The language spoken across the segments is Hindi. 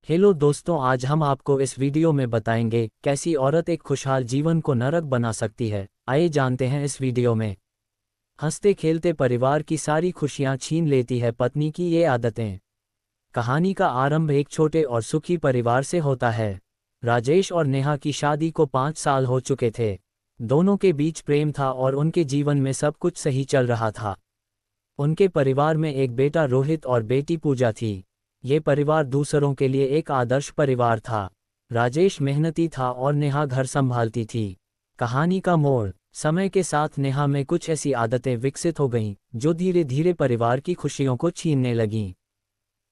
हेलो दोस्तों, आज हम आपको इस वीडियो में बताएंगे कैसी औरत एक खुशहाल जीवन को नरक बना सकती है। आइए जानते हैं इस वीडियो में। हंसते खेलते परिवार की सारी खुशियां छीन लेती है पत्नी की ये आदतें। कहानी का आरंभ एक छोटे और सुखी परिवार से होता है। राजेश और नेहा की शादी को 5 साल हो चुके थे। दोनों के बीच प्रेम था और उनके जीवन में सब कुछ सही चल रहा था। उनके परिवार में एक बेटा रोहित और बेटी पूजा थी। ये परिवार दूसरों के लिए एक आदर्श परिवार था। राजेश मेहनती था और नेहा घर संभालती थी। कहानी का मोड़। समय के साथ नेहा में कुछ ऐसी आदतें विकसित हो गईं जो धीरे धीरे परिवार की खुशियों को छीनने लगीं।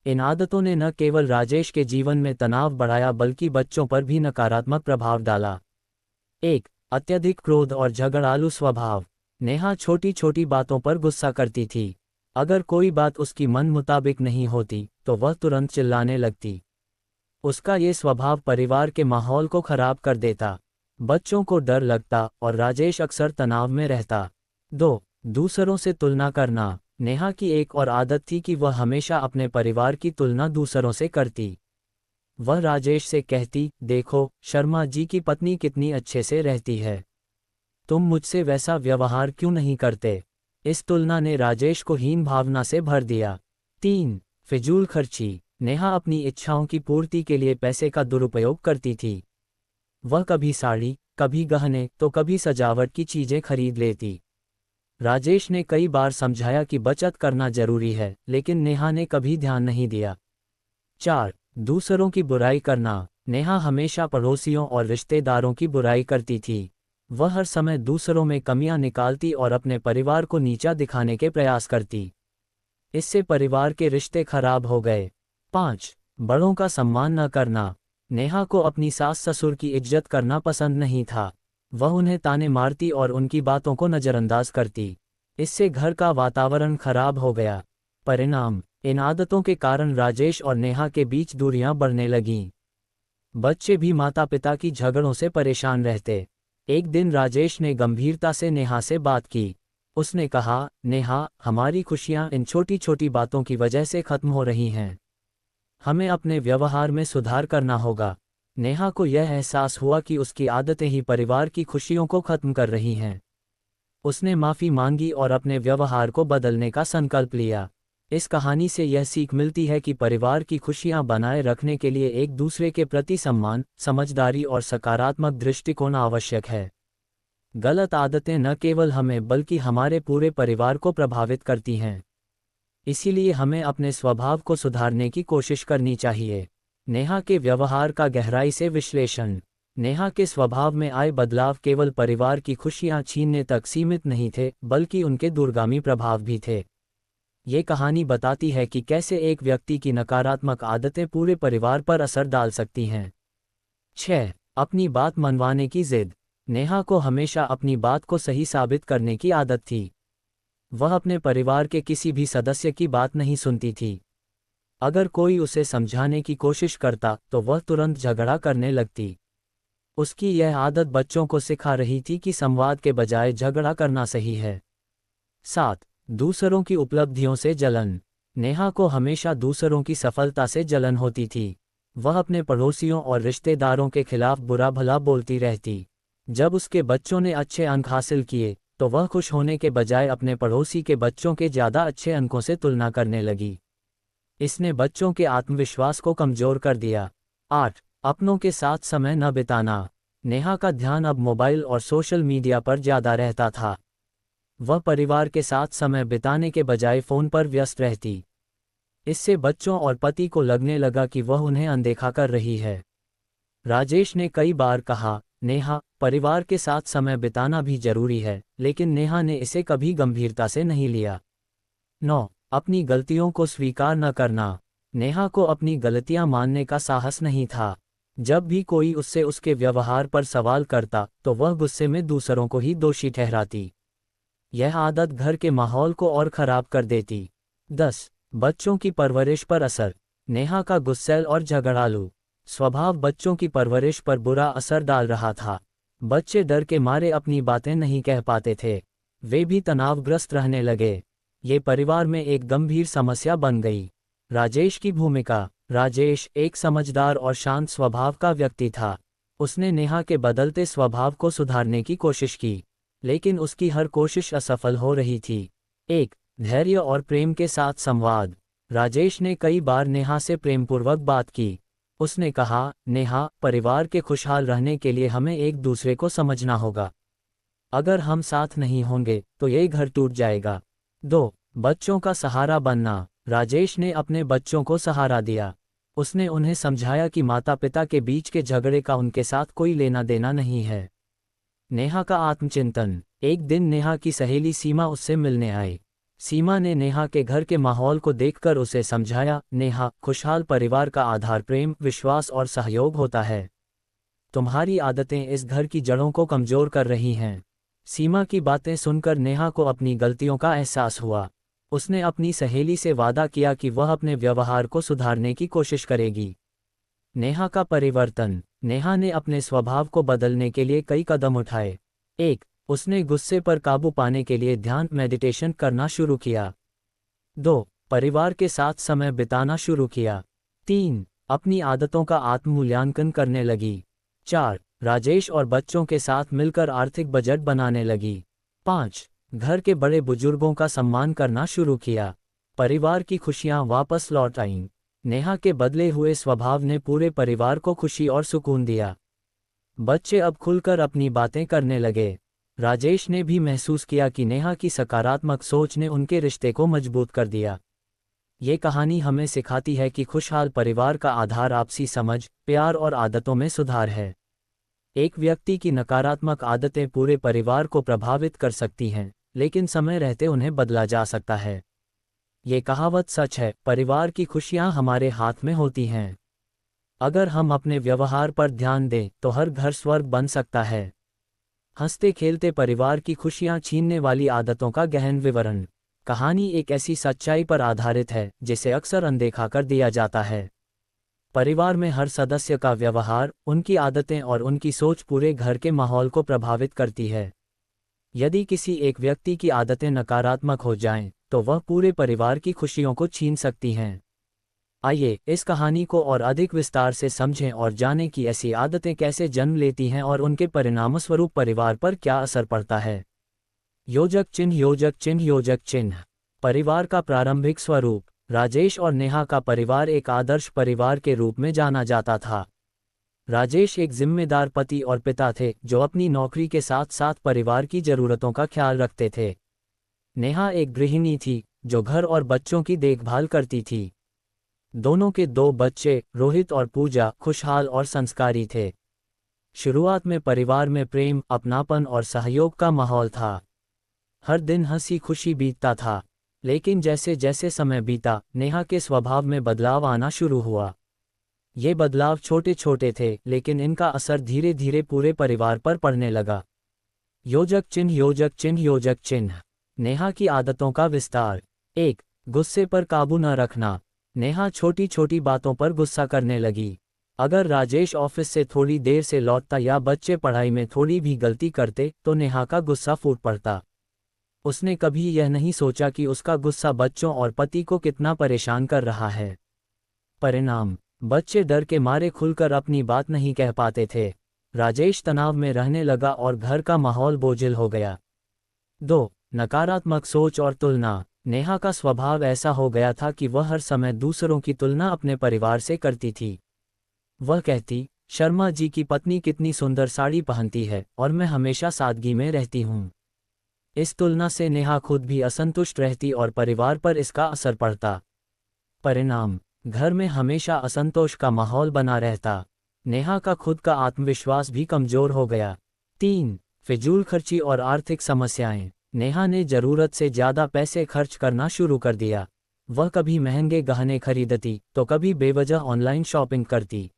इन आदतों ने न केवल राजेश के जीवन में तनाव बढ़ाया बल्कि बच्चों पर भी नकारात्मक प्रभाव डाला। 1. अत्यधिक क्रोध और झगड़ालू स्वभाव। नेहा छोटी छोटी बातों पर गुस्सा करती थी। अगर कोई बात उसकी मन मुताबिक नहीं होती तो वह तुरंत चिल्लाने लगती। उसका ये स्वभाव परिवार के माहौल को खराब कर देता। बच्चों को डर लगता और राजेश अक्सर तनाव में रहता। 2. दूसरों से तुलना करना। नेहा की एक और आदत थी कि वह हमेशा अपने परिवार की तुलना दूसरों से करती। वह राजेश से कहती, देखो शर्मा जी की पत्नी कितनी अच्छे से रहती है, तुम मुझसे वैसा व्यवहार क्यों नहीं करते। इस तुलना ने राजेश को हीन भावना से भर दिया। 3. फिजूल खर्ची। नेहा अपनी इच्छाओं की पूर्ति के लिए पैसे का दुरुपयोग करती थी। वह कभी साड़ी, कभी गहने तो कभी सजावट की चीजें खरीद लेती। राजेश ने कई बार समझाया कि बचत करना जरूरी है, लेकिन नेहा ने कभी ध्यान नहीं दिया। 4. दूसरों की बुराई करना। नेहा हमेशा पड़ोसियों और रिश्तेदारों की बुराई करती थी। वह हर समय दूसरों में कमियां निकालती और अपने परिवार को नीचा दिखाने के प्रयास करती। इससे परिवार के रिश्ते खराब हो गए। 5. बड़ों का सम्मान न करना। नेहा को अपनी सास ससुर की इज्जत करना पसंद नहीं था। वह उन्हें ताने मारती और उनकी बातों को नज़रअंदाज करती। इससे घर का वातावरण खराब हो गया। परिणाम। इन आदतों के कारण राजेश और नेहा के बीच दूरियां बढ़ने लगीं। बच्चे भी माता पिता की झगड़ों से परेशान रहते। एक दिन राजेश ने गंभीरता से नेहा से बात की। उसने कहा, नेहा, हमारी खुशियां इन छोटी छोटी बातों की वजह से खत्म हो रही हैं। हमें अपने व्यवहार में सुधार करना होगा। नेहा को यह एहसास हुआ कि उसकी आदतें ही परिवार की खुशियों को खत्म कर रही हैं। उसने माफ़ी मांगी और अपने व्यवहार को बदलने का संकल्प लिया। इस कहानी से यह सीख मिलती है कि परिवार की खुशियां बनाए रखने के लिए एक दूसरे के प्रति सम्मान, समझदारी और सकारात्मक दृष्टिकोण आवश्यक है। गलत आदतें न केवल हमें बल्कि हमारे पूरे परिवार को प्रभावित करती हैं। इसीलिए हमें अपने स्वभाव को सुधारने की कोशिश करनी चाहिए। नेहा के व्यवहार का गहराई से विश्लेषण। नेहा के स्वभाव में आए बदलाव केवल परिवार की खुशियां छीनने तक सीमित नहीं थे बल्कि उनके दूरगामी प्रभाव भी थे। ये कहानी बताती है कि कैसे एक व्यक्ति की नकारात्मक आदतें पूरे परिवार पर असर डाल सकती हैं। 6. अपनी बात मनवाने की जिद। नेहा को हमेशा अपनी बात को सही साबित करने की आदत थी। वह अपने परिवार के किसी भी सदस्य की बात नहीं सुनती थी। अगर कोई उसे समझाने की कोशिश करता तो वह तुरंत झगड़ा करने लगती। उसकी यह आदत बच्चों को सिखा रही थी कि संवाद के बजाय झगड़ा करना सही है। 7. दूसरों की उपलब्धियों से जलन। नेहा को हमेशा दूसरों की सफलता से जलन होती थी। वह अपने पड़ोसियों और रिश्तेदारों के खिलाफ बुरा भला बोलती रहती। जब उसके बच्चों ने अच्छे अंक हासिल किए तो वह खुश होने के बजाय अपने पड़ोसी के बच्चों के ज़्यादा अच्छे अंकों से तुलना करने लगी। इसने बच्चों के आत्मविश्वास को कमज़ोर कर दिया। 8. अपनों के साथ समय न बिताना। नेहा का ध्यान अब मोबाइल और सोशल मीडिया पर ज़्यादा रहता था। वह परिवार के साथ समय बिताने के बजाय फ़ोन पर व्यस्त रहती। इससे बच्चों और पति को लगने लगा कि वह उन्हें अनदेखा कर रही है। राजेश ने कई बार कहा, नेहा, परिवार के साथ समय बिताना भी जरूरी है, लेकिन नेहा ने इसे कभी गंभीरता से नहीं लिया। 9. अपनी गलतियों को स्वीकार न करना। नेहा को अपनी गलतियां मानने का साहस नहीं था। जब भी कोई उससे उसके व्यवहार पर सवाल करता तो वह गुस्से में दूसरों को ही दोषी ठहराती। यह आदत घर के माहौल को और खराब कर देती। 10. बच्चों की परवरिश पर असर। नेहा का गुस्सैल और झगड़ालू स्वभाव बच्चों की परवरिश पर बुरा असर डाल रहा था। बच्चे डर के मारे अपनी बातें नहीं कह पाते थे। वे भी तनावग्रस्त रहने लगे। ये परिवार में एक गंभीर समस्या बन गई। राजेश की भूमिका। राजेश एक समझदार और शांत स्वभाव का व्यक्ति था। उसने नेहा के बदलते स्वभाव को सुधारने की कोशिश की, लेकिन उसकी हर कोशिश असफल हो रही थी। एक धैर्य और प्रेम के साथ संवाद। राजेश ने कई बार नेहा से प्रेमपूर्वक बात की। उसने कहा, नेहा, परिवार के खुशहाल रहने के लिए हमें एक दूसरे को समझना होगा। अगर हम साथ नहीं होंगे तो ये घर टूट जाएगा। 2 बच्चों का सहारा बनना। राजेश ने अपने बच्चों को सहारा दिया। उसने उन्हें समझाया कि माता पिता के बीच के झगड़े का उनके साथ कोई लेना देना नहीं है। नेहा का आत्मचिंतन। एक दिन नेहा की सहेली सीमा उससे मिलने आई। सीमा ने नेहा के घर के माहौल को देखकर उसे समझाया, नेहा, खुशहाल परिवार का आधार प्रेम, विश्वास और सहयोग होता है। तुम्हारी आदतें इस घर की जड़ों को कमजोर कर रही हैं। सीमा की बातें सुनकर नेहा को अपनी गलतियों का एहसास हुआ। उसने अपनी सहेली से वादा किया कि वह अपने व्यवहार को सुधारने की कोशिश करेगी। नेहा का परिवर्तन। नेहा ने अपने स्वभाव को बदलने के लिए कई कदम उठाए। 1 उसने गुस्से पर काबू पाने के लिए ध्यान मेडिटेशन करना शुरू किया। 2 परिवार के साथ समय बिताना शुरू किया। 3 अपनी आदतों का आत्ममूल्यांकन करने लगी। 4 राजेश और बच्चों के साथ मिलकर आर्थिक बजट बनाने लगी। 5 घर के बड़े बुजुर्गों का सम्मान करना शुरू किया। परिवार की खुशियां वापस लौट आईं। नेहा के बदले हुए स्वभाव ने पूरे परिवार को खुशी और सुकून दिया। बच्चे अब खुलकर अपनी बातें करने लगे। राजेश ने भी महसूस किया कि नेहा की सकारात्मक सोच ने उनके रिश्ते को मजबूत कर दिया। ये कहानी हमें सिखाती है कि खुशहाल परिवार का आधार आपसी समझ, प्यार और आदतों में सुधार है। एक व्यक्ति की नकारात्मक आदतें पूरे परिवार को प्रभावित कर सकती हैं, लेकिन समय रहते उन्हें बदला जा सकता है। ये कहावत सच है, परिवार की खुशियां हमारे हाथ में होती हैं। अगर हम अपने व्यवहार पर ध्यान दें तो हर घर स्वर्ग बन सकता है। हंसते खेलते परिवार की खुशियां छीनने वाली आदतों का गहन विवरण। कहानी एक ऐसी सच्चाई पर आधारित है जिसे अक्सर अनदेखा कर दिया जाता है। परिवार में हर सदस्य का व्यवहार, उनकी आदतें और उनकी सोच पूरे घर के माहौल को प्रभावित करती है। यदि किसी एक व्यक्ति की आदतें नकारात्मक हो जाएं, तो वह पूरे परिवार की खुशियों को छीन सकती हैं। आइए इस कहानी को और अधिक विस्तार से समझें और जानें कि ऐसी आदतें कैसे जन्म लेती हैं और उनके परिणामस्वरूप परिवार पर क्या असर पड़ता है। योजक चिन्ह। योजक चिन्ह। योजक चिन्ह परिवार का प्रारंभिक स्वरूप। राजेश और नेहा का परिवार एक आदर्श परिवार के रूप में जाना जाता था। राजेश एक जिम्मेदार पति और पिता थे जो अपनी नौकरी के साथ साथ परिवार की जरूरतों का ख्याल रखते थे। नेहा एक गृहिणी थी जो घर और बच्चों की देखभाल करती थी। दोनों के 2 बच्चे, रोहित और पूजा, खुशहाल और संस्कारी थे। शुरुआत में परिवार में प्रेम, अपनापन और सहयोग का माहौल था। हर दिन हंसी खुशी बीतता था, लेकिन जैसे जैसे समय बीता, नेहा के स्वभाव में बदलाव आना शुरू हुआ। ये बदलाव छोटे छोटे थे, लेकिन इनका असर धीरे धीरे पूरे परिवार पर पड़ने लगा। योजक चिन्ह। योजक चिन्ह। योजक चिन्ह नेहा की आदतों का विस्तार। 1 गुस्से पर काबू न रखना। नेहा छोटी छोटी बातों पर गुस्सा करने लगी। अगर राजेश ऑफिस से थोड़ी देर से लौटता या बच्चे पढ़ाई में थोड़ी भी गलती करते तो नेहा का गुस्सा फूट पड़ता। उसने कभी यह नहीं सोचा कि उसका गुस्सा बच्चों और पति को कितना परेशान कर रहा है। परिणाम, बच्चे डर के मारे खुलकर अपनी बात नहीं कह पाते थे। राजेश तनाव में रहने लगा और घर का माहौल बोझिल हो गया। 2 नकारात्मक सोच और तुलना। नेहा का स्वभाव ऐसा हो गया था कि वह हर समय दूसरों की तुलना अपने परिवार से करती थी। वह कहती, शर्मा जी की पत्नी कितनी सुंदर साड़ी पहनती है और मैं हमेशा सादगी में रहती हूँ। इस तुलना से नेहा खुद भी असंतुष्ट रहती और परिवार पर इसका असर पड़ता। परिणाम, घर में हमेशा असंतोष का माहौल बना रहता। नेहा का खुद का आत्मविश्वास भी कमजोर हो गया। 3 फिजूल खर्ची और आर्थिक समस्याएं। नेहा ने जरूरत से ज्यादा पैसे खर्च करना शुरू कर दिया। वह कभी महंगे गहने खरीदती तो कभी बेवजह ऑनलाइन शॉपिंग करती।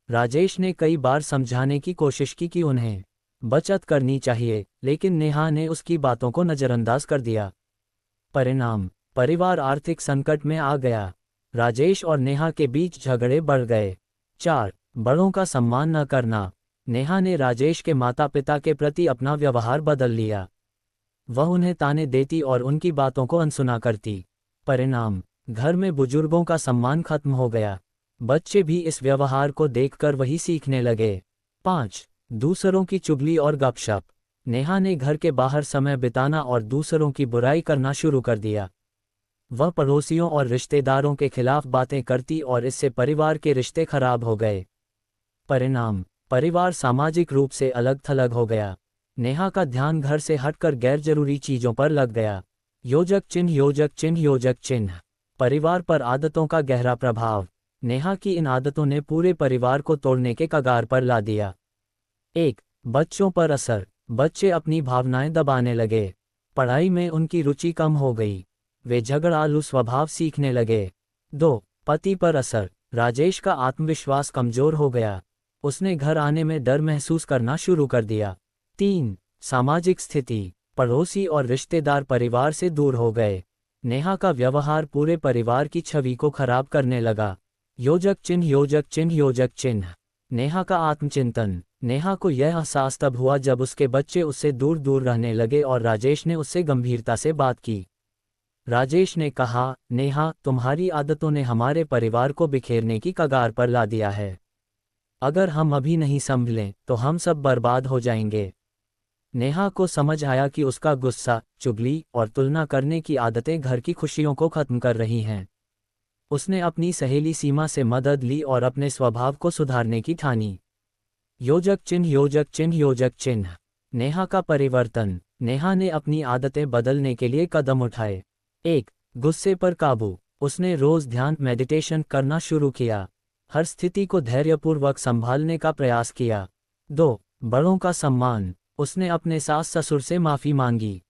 राजेश ने कई बार समझाने की कोशिश की कि उन्हें बचत करनी चाहिए, लेकिन नेहा ने उसकी बातों को नज़रअंदाज कर दिया। परिणाम, परिवार आर्थिक संकट में आ गया। राजेश और नेहा के बीच झगड़े बढ़ गए। 4 बड़ों का सम्मान न करना। नेहा ने राजेश के माता पिता के प्रति अपना व्यवहार बदल लिया। वह उन्हें ताने देती और उनकी बातों को अनसुना करती। परिणाम, घर में बुजुर्गों का सम्मान खत्म हो गया। बच्चे भी इस व्यवहार को देखकर वही सीखने लगे। 5. दूसरों की चुगली और गपशप। नेहा ने घर के बाहर समय बिताना और दूसरों की बुराई करना शुरू कर दिया। वह पड़ोसियों और रिश्तेदारों के खिलाफ बातें करती और इससे परिवार के रिश्ते खराब हो गए। परिणाम, परिवार सामाजिक रूप से अलग थलग हो गया। नेहा का ध्यान घर से हटकर गैरजरूरी चीजों पर लग गया। योजक चिन्ह योजक चिन्ह योजक चिन्ह। परिवार पर आदतों का गहरा प्रभाव। नेहा की इन आदतों ने पूरे परिवार को तोड़ने के कगार पर ला दिया। 1. बच्चों पर असर। बच्चे अपनी भावनाएं दबाने लगे। पढ़ाई में उनकी रुचि कम हो गई। वे झगड़ालू स्वभाव सीखने लगे। 2. पति पर असर। राजेश का आत्मविश्वास कमजोर हो गया। उसने घर आने में डर महसूस करना शुरू कर दिया। 3. सामाजिक स्थिति। पड़ोसी और रिश्तेदार परिवार से दूर हो गए। नेहा का व्यवहार पूरे परिवार की छवि को खराब करने लगा। योजक चिन्ह योजक चिन्ह योजक चिन्ह। नेहा का आत्मचिंतन। नेहा को यह एहसास तब हुआ जब उसके बच्चे उससे दूर दूर रहने लगे और राजेश ने उससे गंभीरता से बात की। राजेश ने कहा, नेहा, तुम्हारी आदतों ने हमारे परिवार को बिखेरने की कगार पर ला दिया है। अगर हम अभी नहीं संभलें तो हम सब बर्बाद हो जाएंगे। नेहा को समझ आया कि उसका गुस्सा, चुगली और तुलना करने की आदतें घर की खुशियों को खत्म कर रही हैं। उसने अपनी सहेली सीमा से मदद ली और अपने स्वभाव को सुधारने की ठानी। योजक चिन्ह योजक चिन्ह योजक चिन्ह। नेहा का परिवर्तन। नेहा ने अपनी आदतें बदलने के लिए कदम उठाए। 1. गुस्से पर काबू। उसने रोज ध्यान मेडिटेशन करना शुरू किया। हर स्थिति को धैर्यपूर्वक संभालने का प्रयास किया। 2. बड़ों का सम्मान। उसने अपने सास ससुर से माफी मांगी।